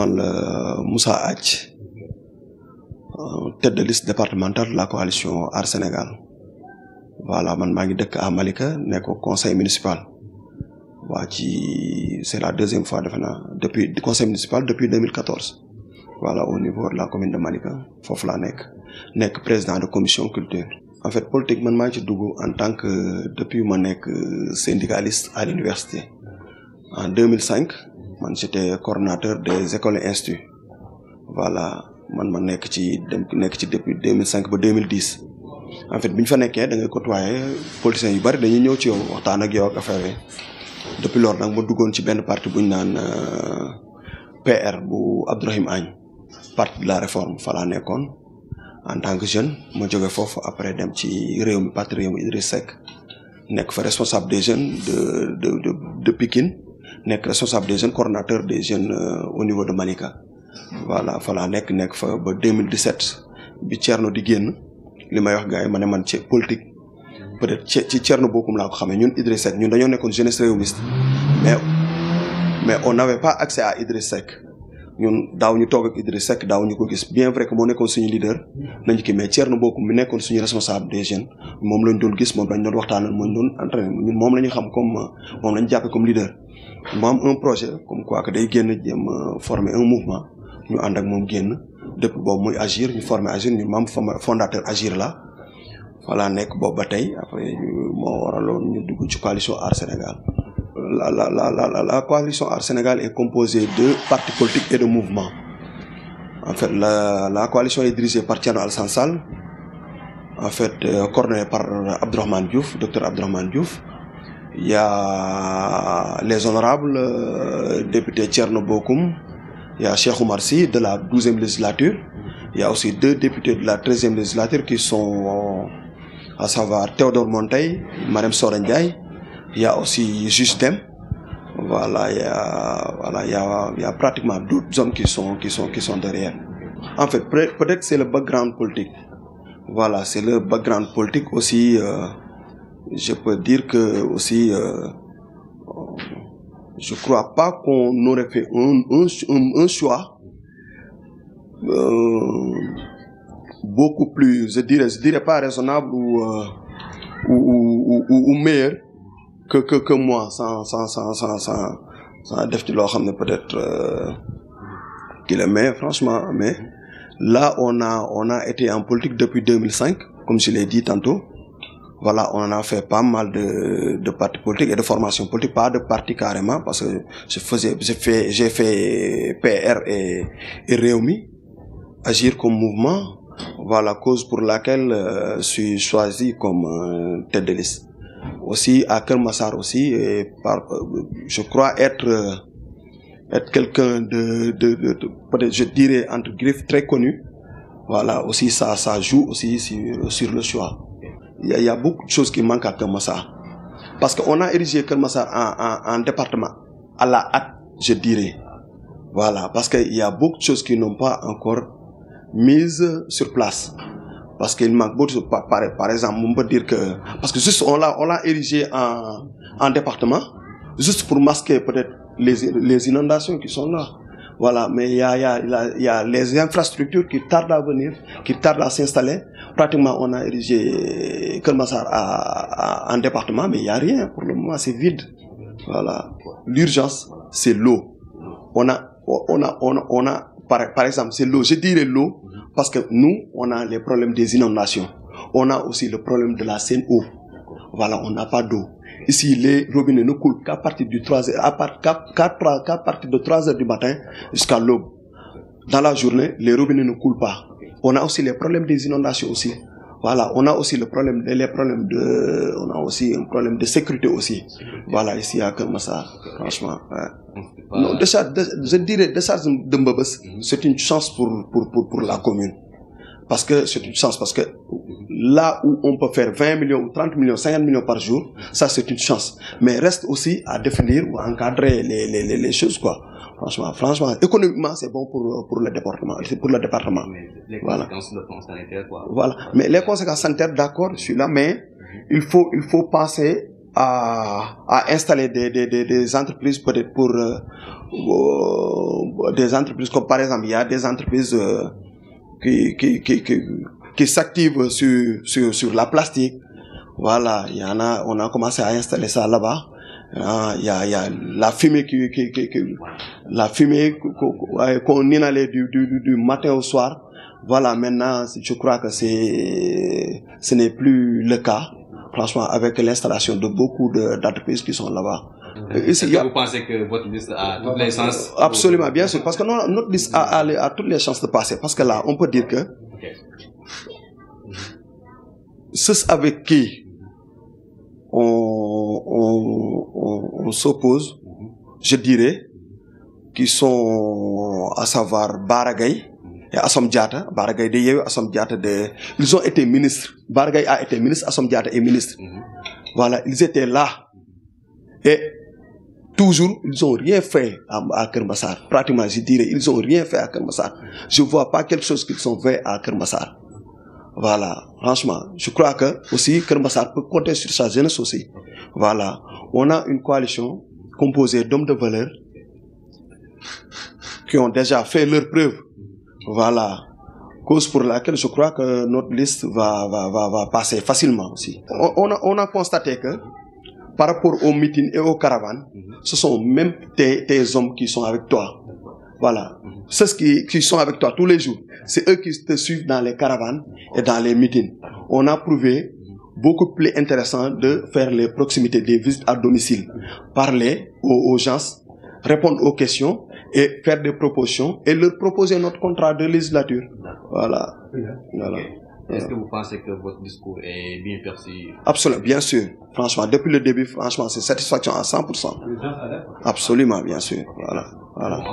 man Moussa Hadj, tête de liste départementale de la coalition Aar Sénégal. Voilà, man maa ngi dëkk à Malika, nekk au conseil municipal. C'est la deuxième fois depuis le conseil municipal depuis 2014. Voilà, au niveau de la commune de Malika, foofu laa nekk président de commission culture. En fait, politique, man maa ngi ci dugg en tant que depuis ma nekk syndicaliste à l'université. En 2005, j'étais coordonnateur des écoles et instituts. Voilà, ma nekk ci depuis 2005 ba 2010. En fait, biñ fa nekkee da ngay côtoyer politiciens yu bari dañuy ñëw ci yow waxtaan ak yow ak affaire. Depuis lors nag ma duggoon ci benn parti buñ naan PR bu Abdourahim Agne, parti de la réforme fa laa nekkoon en tant que jeune. Ma jóge foofu après dem ci réew mi parti réew mi Idriss Seck nekk fa responsable des jeunes de Pikine, nekk responsable des jeunes, coordonnateur des jeunes au niveau de Malika. Voilà, fa laa nekk fa ba 2017 bi Thierno di génn li may wax gars yi ma ne man ci politique peut-être ci Thierno Bocoum laa ko xamee. Ñun Idriss Seck ñun dañoo nekkoon jeunesse réewmiste mais on n'avait pas accès à Idriss Seck. Ñun daaw ñu toog ak Idriss Seck daaw ñu ko gis, bien vrai que moo nekkoon suñu leader nañu kii, mais Thierno Bocoum mi nekkoon suñu responsable des jeunes moom lañ doon gis, moom lañ doon waxtaanal, moom doon entraîner, ñun moom la ñu xam comme moom lañ jàppee comme leader. Mu am un projet comme quoi que day génn jéem former un mouvement, ñu ànd ak moom génn. Depuis boobu muy Agir, ñu formé Agir, ñu membre fondateur Agir la voilà nekk boobu ba tey. Après moo waraloon ñu dugg ci coalition Aar Sénégal. La coalition Aar Sénégal est composée de partis politiques et de mouvements. En fait, la coalition est dirigée par Thierno Alassane Sall, en fait coordonnée par Abdourahmane Diouf, docteur Abdourahmane Diouf. Il y a les honorables députés Thierno Bocoum, il y a Cheikh Oumar Sy de la 12e législature. Il y a aussi 2 députés de la 13e législature qui sont, à savoir Théodore Monteil, Marème Soda Ndiaye. Il y a aussi Juste Dem. Voilà, il y a pratiquement d'autres hommes qui sont derrière. En fait, peut-être c'est le background politique. Voilà, c'est le background politique aussi. Je peux dire que aussi. Je crois pas qu'on aurait fait un choix beaucoup plus, je dirais pas raisonnable ou meilleur que moi, sans def ci loo xam ne peut-être qu'il est, mais franchement, mais là on a été en politique depuis 2005, comme je l'ai dit tantôt. Voilà, on a fait pas mal de partis politiques et de formations politiques, pas de partis carrément, parce que j'ai fait PR et Réumi, Agir comme mouvement. Voilà, cause pour laquelle je suis choisi comme tête de liste. Aussi à Keur Massar aussi, je crois être quelqu'un de peut-être je dirais entre griffes très connu. Voilà, aussi ça joue aussi sur le choix. Il y a beaucoup de choses qui manquent à Keur Massar. Parce qu'on a érigé Keur Massar en département à la hâte, je dirais. Voilà, parce qu'il y a beaucoup de choses qui n'ont pas encore mises sur place. Parce qu'il manque beaucoup de choses. Par exemple, on peut dire que... Parce que juste on l'a érigé en département, juste pour masquer peut-être les inondations qui sont là. Voilà, mais il y a les infrastructures qui tardent à venir, qui tardent à s'installer. Pratiquement, on a érigé Keur Massar en département, mais il n'y a rien. Pour le moment, c'est vide. Voilà. L'urgence, c'est l'eau. On a, par exemple, c'est l'eau. Je dirais l'eau, parce que nous, on a les problèmes des inondations. On a aussi le problème de la Seine-Eau. Voilà, on n'a pas d'eau. Ici, les robinets ne coulent qu'à partir de 3 heures du matin jusqu'à l'aube. Dans la journée, les robinets ne coulent pas. On a aussi les problèmes des inondations aussi. Voilà, on a aussi on a aussi un problème de sécurité aussi. Voilà, ici à Keur Massar, franchement. Ouais. Non, je dirais, décharge de Mbebes, c'est une chance pour la commune. Parce que c'est une chance, parce que là où on peut faire 20 millions, ou 30 millions, 50 millions par jour, ça c'est une chance. Mais reste aussi à définir ou encadrer les choses, quoi. Franchement, économiquement, c'est bon pour le département. C'est pour le département. Mais les voilà. conséquences sur le plan sanitaire, quoi. Voilà. Mais les conséquences sanitaires, d'accord, je suis là, mais il faut penser à installer des entreprises peut-être pour des entreprises comme par exemple il y a des entreprises qui s'activent sur la plastique. Voilà, il y en a, on a commencé à installer ça là-bas. Il y a la fumée qu'on inhalait du matin au soir. Voilà, maintenant, je crois que ce n'est plus le cas. Franchement, avec l'installation de beaucoup d'entreprises qui sont là-bas. Est-ce que vous pensez que votre liste a toutes les chances? Absolument, bien sûr, parce que notre liste a toutes les chances de passer. Parce que là, on peut dire que ceux avec qui on s'oppose, je dirais, qui sont à savoir Baragay et Assome Diatta. Baragay de Yewwi, Assome Diatta ils ont été ministres. Baragay a été ministre, Assome Diatta est ministre. Voilà, ils étaient là. Et toujours, ils n'ont rien fait à Keur Massar. Pratiquement, je dirais, ils n'ont rien fait à Keur Massar. Je ne vois pas quelque chose qu'ils ont fait à Keur Massar. Voilà, franchement, je crois que aussi Keur Massar peut compter sur sa jeunesse aussi. Voilà, on a une coalition composée d'hommes de valeur qui ont déjà fait leurs preuves. Voilà, cause pour laquelle je crois que notre liste va passer facilement aussi. On a constaté que par rapport aux meetings et aux caravanes, ce sont même tes hommes qui sont avec toi. Voilà, ceux qui sont avec toi tous les jours, c'est eux qui te suivent dans les caravanes et dans les meetings. On a prouvé beaucoup plus intéressant de faire les proximités, des visites à domicile, parler aux gens, répondre aux questions et faire des propositions et leur proposer notre contrat de législature. Voilà. Voilà. Est-ce que vous pensez que votre discours est bien perçu? Absolument, bien sûr. Franchement, depuis le début, franchement, c'est satisfaction à 100%. Absolument, bien sûr. Voilà. Voilà.